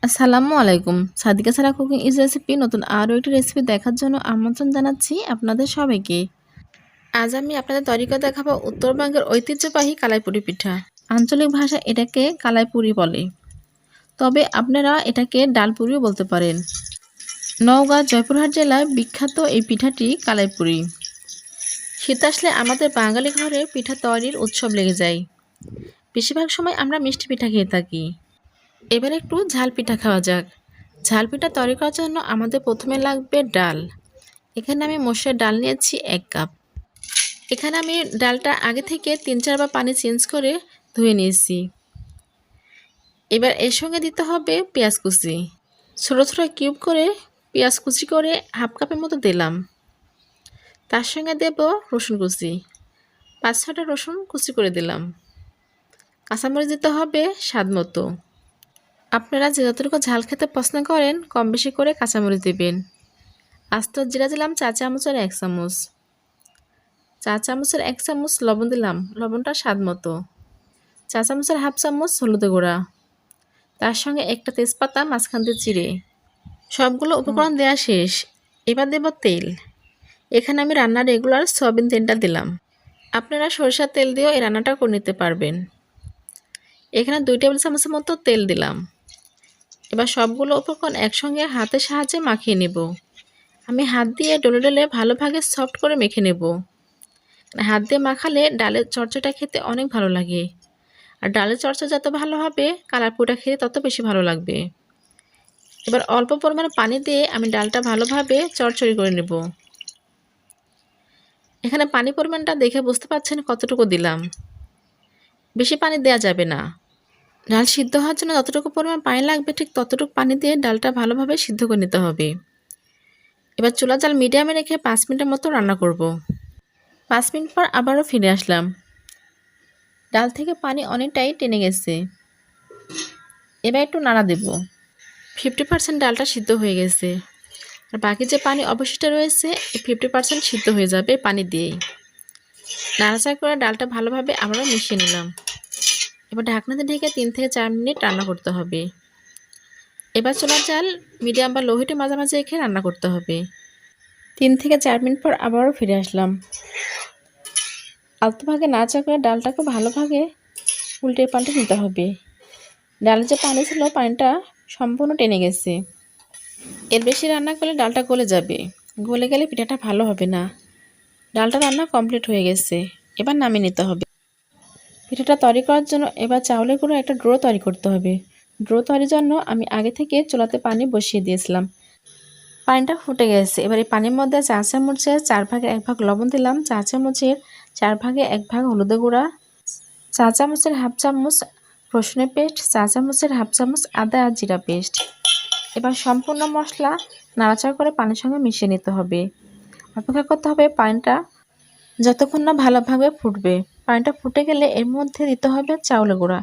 আসসালামু আলাইকুম। সাদিকা সারা cooking is recipe নতুন আরও একটি রেসিপি দেখার জন্য আমন্ত্রণ জানাচ্ছি আপনাদের সবাইকে। আজ আমি আপনাদের তৈরি করে দেখাবো উত্তরবঙ্গের ঐতিহ্যবাহী কালাইপুরি পিঠা। আঞ্চলিক ভাষায় এটাকে কালাইপুরি বলে, তবে আপনারা এটাকে ডালপুরিও বলতে পারেন। নওগাঁ জয়পুরহাট জেলায় বিখ্যাত এই পিঠাটি কালাইপুরি। শীত আসলে আমাদের বাঙালি ঘরে পিঠা তৈরির উৎসব লেগে যায়। বেশিরভাগ সময় আমরা মিষ্টি পিঠা খেয়ে থাকি। এবার একটু ঝাল পিঠা খাওয়া যাক। ঝাল পিঠা তৈরি করার জন্য আমাদের প্রথমে লাগবে ডাল। এখানে আমি মসুরের ডাল নিয়েছি 1 কাপ। এখানে আমি ডালটা আগে থেকে 3-4 বার পানি চেঞ্জ করে ধুয়ে নিয়েছি। এবার এর সঙ্গে দিতে হবে পেঁয়াজ কুচি। ছোটো ছোটো কিউব করে পেঁয়াজ কুচি করে 1/2 কাপের মতো দিলাম। তার সঙ্গে দেব রসুন কুচি, 5-6টা রসুন কুচি করে দিলাম। কাঁচামরিচ দিতে হবে স্বাদ মতো। আপনারা যে যতটুকু ঝাল খেতে পছন্দ করেন কম বেশি করে কাঁচামরিচ দেবেন। আস্ত জিরা দিলাম 4 চামচের 1 চামচ। 4 চামচের 1 চামচ লবণ দিলাম, লবণটা স্বাদ মতো। 4 চামচের 1/2 চামচ হলুদ গুঁড়া। তার সঙ্গে একটা তেজপাতা মাঝখান দিয়ে চিড়ে। সবগুলো উপকরণ দেওয়া শেষ। এবার দেব তেল। এখানে আমি রান্নার রেগুলার সয়াবিন তেলটা দিলাম। আপনারা সরিষার তেল দিয়েও এই রান্নাটা করে নিতে পারবেন। এখানে 2 টেবিল চামচের মতো তেল দিলাম। এবার সবগুলো উপকরণ একসঙ্গে হাতের সাহায্যে মাখিয়ে নেব। আমি হাত দিয়ে ডলে ডলে ভালোভাবে সফট করে মেখে নেব। হাত দিয়ে মাখালে ডালের চচ্চড়িটা খেতে অনেক ভালো লাগে। আর ডালের চচ্চড়ি যত ভালো হবে কালাইপুরিটা খেতে তত বেশি ভালো লাগবে। এবার অল্প পরিমাণে পানি দিয়ে আমি ডালটা ভালোভাবে চচ্চড়ি করে নেব। এখানে পানি পরিমাণটা দেখে বুঝতে পারছেন কতটুকু দিলাম। বেশি পানি দেওয়া যাবে না। ডাল সিদ্ধ হওয়ার জন্য যতটুকু পরিমাণ পানি লাগবে ঠিক ততটুকু পানি দিয়ে ডালটা ভালোভাবে সিদ্ধ করে নিতে হবে। এবার চুলার জাল মিডিয়ামে রেখে 5 মিনিটের মতো রান্না করব। 5 মিনিট পর আবারও ফিরে আসলাম। ডাল থেকে পানি অনেকটাই টেনে গেছে। এবার একটু নাড়া দেব। 50% ডালটা সিদ্ধ হয়ে গেছে। আর বাকি যে পানি অবশিষ্ট রয়েছে এই 50% সিদ্ধ হয়ে যাবে পানি দিয়েই। নাড়াচাড়া করে ডালটা ভালোভাবে আবারও মিশিয়ে নিলাম। এবার ঢাকনাতে ঢেকে 3 থেকে 4 মিনিট রান্না করতে হবে। এবার চুলার জাল মিডিয়াম বা লো হিটে মাঝামাঝি রেখে রান্না করতে হবে। 3 থেকে 4 মিনিট পর আবারও ফিরে আসলাম। আলতো ভাগে নাড়াচাড়া করে ডালটাকে ভালোভাবে উল্টে পাল্টে নিতে হবে। ডালের যে পানি ছিল পানিটা সম্পূর্ণ টেনে গেছে। এর বেশি রান্না করলে ডালটা গলে যাবে। গলে গেলে পিঠাটা ভালো হবে না। ডালটা রান্না কমপ্লিট হয়ে গেছে। এবার নামিয়ে নিতে হবে। পিঠাটা তৈরি করার জন্য এবার চাউলের গুঁড়ো একটা ড্রো তৈরি করতে হবে। ড্রো তৈরির জন্য আমি আগে থেকে চুলাতে পানি বসিয়ে দিয়েছিলাম। পানিটা ফুটে গেছে। এবার এই পানির মধ্যে 4 চামচের 4 ভাগের 1 ভাগ লবণ দিলাম, 4 চামচের 4 ভাগে 1 ভাগ হলুদ গুঁড়া, 4 চামচের 1/2 চামচ রসুনের পেস্ট, 4 চামচের 1/2 চামচ আদা আর জিরা পেস্ট। এবার সম্পূর্ণ মশলা নাড়াচাড়া করে পানির সঙ্গে মিশিয়ে নিতে হবে। অপেক্ষা করতে হবে পানিটা যতক্ষণ না ভালোভাবে ফুটবে। পানিটা ফুটে গেলে এর মধ্যে দিতে হবে চাউলের গুঁড়া।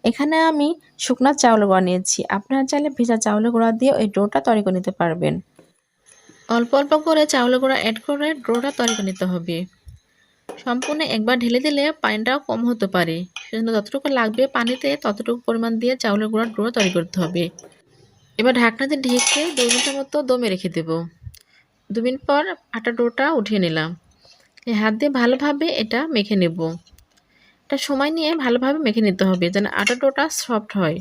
এখানে আমি শুকনো চাউলের গুঁড়া নিয়েছি। আপনারা চাইলে ভেজা চাউলের গুঁড়া দিয়ে ওই ডোটা তৈরি করে নিতে পারবেন। অল্প অল্প করে চাউলের গুঁড়া অ্যাড করে ডোটা তৈরি করে নিতে হবে। সম্পূর্ণ একবার ঢেলে দিলে পানিটাও কম হতে পারে। সেজন্য যতটুকু লাগবে পানিতে ততটুকু পরিমাণ দিয়ে চাউলের গুঁড়া ডো তৈরি করতে হবে। এবার ঢাকনাতে ঢেকে 2 মিনিটের মতো দমে রেখে দেব। 2 মিনিট পর আটা ডোটা উঠিয়ে নিলাম। হাত দিয়ে ভালোভাবে এটা মেখে নেব। এটা সময় নিয়ে ভালোভাবে মেখে নিতে হবে যেন আটা ডোটা সফট হয়।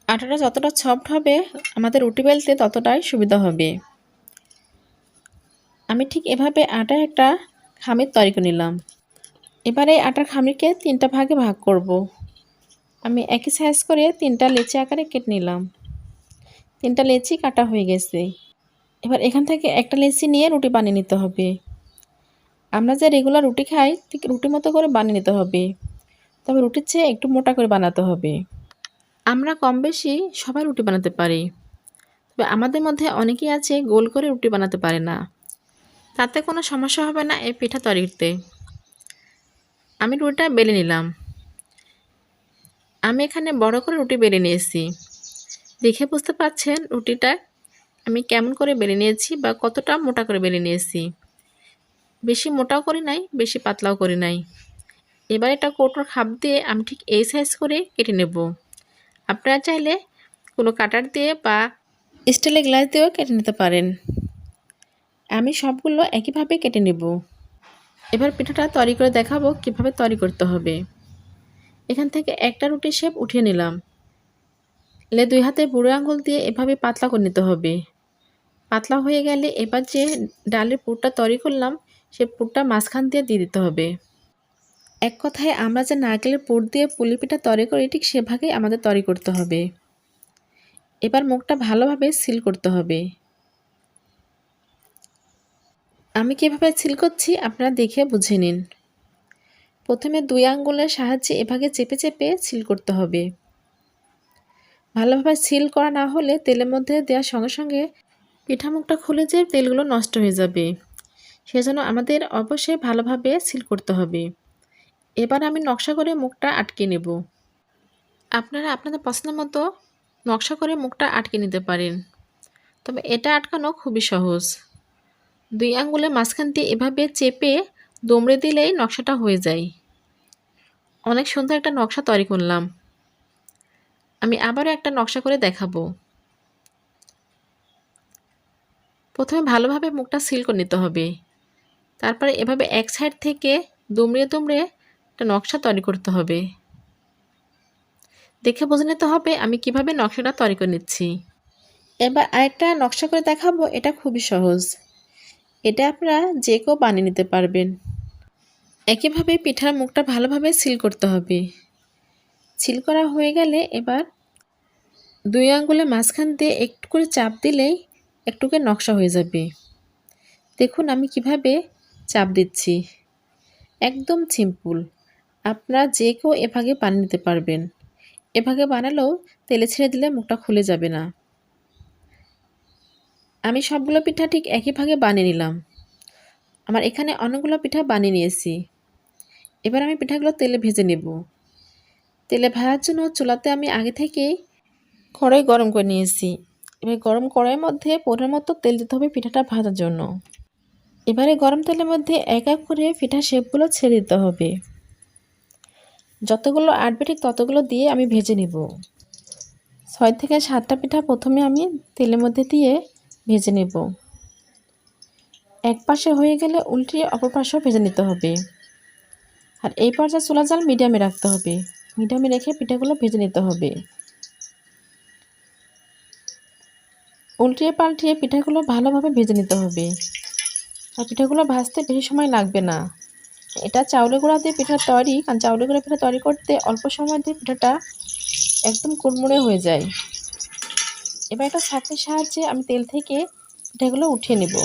আটাটা যতটা সফট হবে আমাদের রুটি বেলতে ততটাই সুবিধা হবে। আমি ঠিক এভাবে আটার একটা খামির তৈরি করে নিলাম। এবার এই আটার খামিরকে 3টা ভাগে ভাগ করব। আমি একই সাইজ করে 3টা লেচি আকারে কেটে নিলাম। 3টা লেচি কাটা হয়ে গেছে। এবার এখান থেকে একটা লেচি নিয়ে রুটি বানিয়ে নিতে হবে। আমরা যে রেগুলার রুটি খাই ঠিক রুটির মতো করে বানিয়ে নিতে হবে, তবে রুটির চেয়ে একটু মোটা করে বানাতে হবে। আমরা কম বেশি সবাই রুটি বানাতে পারি, তবে আমাদের মধ্যে অনেকেই আছে গোল করে রুটি বানাতে পারে না। তাতে কোনো সমস্যা হবে না এই পিঠা তৈরিতে। আমি রুটিটা বেলে নিলাম। আমি এখানে বড় করে রুটি বেলে নিয়েছি। দেখে বুঝতে পারছেন রুটিটা আমি কেমন করে বেলে নিয়েছি বা কতটা মোটা করে বেলে নিয়েছি। বেশি মোটাও করি নাই, বেশি পাতলাও করি নাই। এবার এটা কৌটোর খাপ দিয়ে আমি ঠিক এই সাইজ করে কেটে নেব। আপনারা চাইলে কোনো কাটার দিয়ে বা স্টিলের গ্লাস দিয়েও কেটে নিতে পারেন। আমি সবগুলো একইভাবে কেটে নেব। এবার পিঠাটা তৈরি করে দেখাবো কিভাবে তৈরি করতে হবে। এখান থেকে একটা রুটির শেপ উঠিয়ে নিলাম। দুই হাতে বুড়ো আঙুল দিয়ে এভাবে পাতলা করে নিতে হবে। পাতলা হয়ে গেলে এবার যে ডালের পুরটা তৈরি করলাম সে পুরটা মাঝখান দিয়ে দিতে হবে। এক কথায় আমরা যে নারকেলের পুর দিয়ে পুলি পিঠা তৈরি করি ঠিক সেভাবেই আমাদের তৈরি করতে হবে। এবার মুখটা ভালোভাবে সিল করতে হবে। আমি কিভাবে সিল করছি আপনারা দেখে বুঝে নিন। প্রথমে 2 আঙ্গুলের সাহায্যে এভাবে চেপে চেপে সিল করতে হবে। ভালোভাবে সিল করা না হলে তেলের মধ্যে দেওয়ার সঙ্গে সঙ্গে পিঠা মুখটা খুলে যেয়ে তেলগুলো নষ্ট হয়ে যাবে। সেজন্য আমাদের অবশ্যই ভালোভাবে সিল করতে হবে। এবার আমি নকশা করে মুখটা আটকে নেব। আপনারা আপনাদের পছন্দ মতো নকশা করে মুখটা আটকে নিতে পারেন। তবে এটা আটকানো খুবই সহজ। 2 আঙ্গুলের মাঝখান দিয়ে এভাবে চেপে দুমড়ে দিলেই নকশাটা হয়ে যায়। অনেক সুন্দর একটা নকশা তৈরি করলাম। আমি আবারও একটা নকশা করে দেখাবো। প্রথমে ভালোভাবে মুখটা সিল করে নিতে হবে। তারপরে এভাবে এক সাইড থেকে দুমড়ে দুমড়ে একটা নকশা তৈরি করতে হবে। দেখে বুঝে নিতে হবে আমি কিভাবে নকশাটা তৈরি করে নিচ্ছি। এবার আরেকটা নকশা করে দেখাবো, এটা খুবই সহজ। এটা আপনারা যে কেউ বানিয়ে নিতে পারবেন। একইভাবে পিঠার মুখটা ভালোভাবে সিল করতে হবে। সিল করা হয়ে গেলে এবার 2 আঙ্গুলের মাঝখান দিয়ে একটু করে চাপ দিলেই একটু করে নকশা হয়ে যাবে। দেখুন আমি কিভাবে চাপ দিচ্ছি। একদম সিম্পল। আপনারা যে কেউ এভাবে বানিয়ে নিতে পারবেন। এভাবে বানালেও তেলে ছেড়ে দিলে মুখটা খুলে যাবে না। আমি সবগুলো পিঠা ঠিক একইভাবে বানিয়ে নিলাম। আমার এখানে অনেকগুলো পিঠা বানিয়ে নিয়েছি। এবার আমি পিঠাগুলো তেলে ভেজে নেব। তেলে ভাজার জন্য চুলাতে আমি আগে থেকেই কড়াই গরম করে নিয়েছি। এবার গরম কড়াইয়ের মধ্যে পরিমাণ মতো তেল দিতে হবে পিঠাটা ভাজার জন্য। এবারে গরম তেলের মধ্যে এক এক করে পিঠার শেপগুলো ছেড়ে দিতে হবে। যতগুলো আটবে ঠিক ততগুলো দিয়ে আমি ভেজে নেব। 6 থেকে 7টা পিঠা প্রথমে আমি তেলের মধ্যে দিয়ে ভেজে নেব। এক পাশে হয়ে গেলে উল্টিয়ে অপর পাশেও ভেজে নিতে হবে। আর এই পর্যায়ে চুলার জাল মিডিয়ামে রাখতে হবে। মিডিয়ামে রেখে পিঠাগুলো ভেজে নিতে হবে। উল্টিয়ে পাল্টিয়ে পিঠাগুলো ভালোভাবে ভেজে নিতে হবে। আর পিঠাগুলো ভাজতে বেশি সময় লাগবে না। এটা চাউলের গুঁড়া দিয়ে পিঠা তৈরি, কারণ চাউলের গুঁড়া পিঠা তৈরি করতে অল্প সময় দিয়ে পিঠাটা একদম কুড়মুড়ে হয়ে যায়। এবার একটা ছাঁকনির সাহায্যে আমি তেল থেকে পিঠাগুলো উঠিয়ে নেব।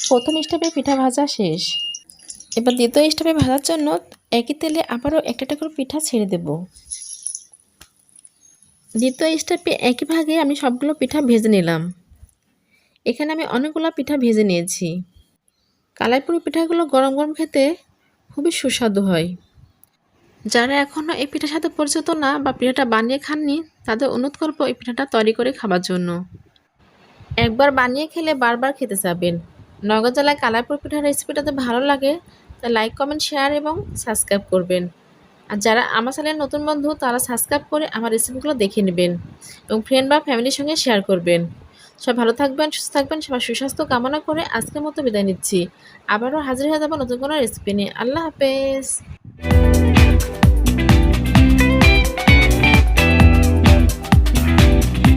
প্রথম স্টেপে পিঠা ভাজা শেষ। এবার দ্বিতীয় স্টেপে ভাজার জন্য একই তেলে আবারও একটা করে পিঠা ছেড়ে দেব। দ্বিতীয় স্টেপে একই ভাগে আমি সবগুলো পিঠা ভেজে নিলাম। এখানে আমি অনেকগুলো পিঠা ভেজে নিয়েছি। কালাইপুরি পিঠাগুলো গরম গরম খেতে খুবই সুস্বাদু হয়। যারা এখনও এই পিঠার সাথে পরিচিত না বা পিঠাটা বানিয়ে খাননি তাদের অনুরোধ করবো এই পিঠাটা তৈরি করে খাবার জন্য। একবার বানিয়ে খেলে বারবার খেতে চাবেন। নগর জেলায় কালাইপুরি পিঠার রেসিপিটাতে ভালো লাগে তা লাইক কমেন্ট শেয়ার এবং সাবস্ক্রাইব করবেন। আর যারা আমার চ্যানেলের নতুন বন্ধু তারা সাবস্ক্রাইব করে আমার রেসিপিগুলো দেখে নেবেন এবং ফ্রেন্ড বা ফ্যামিলির সঙ্গে শেয়ার করবেন। সব ভালো থাকবেন, সুস্থ থাকবেন, সবার সুস্বাস্থ্য কামনা করে আজকের মতো বিদায় নিচ্ছি। আবারও হাজির হয়ে যাবো নতুন কোনো রেসিপি নিয়ে। আল্লাহ হাফেজ।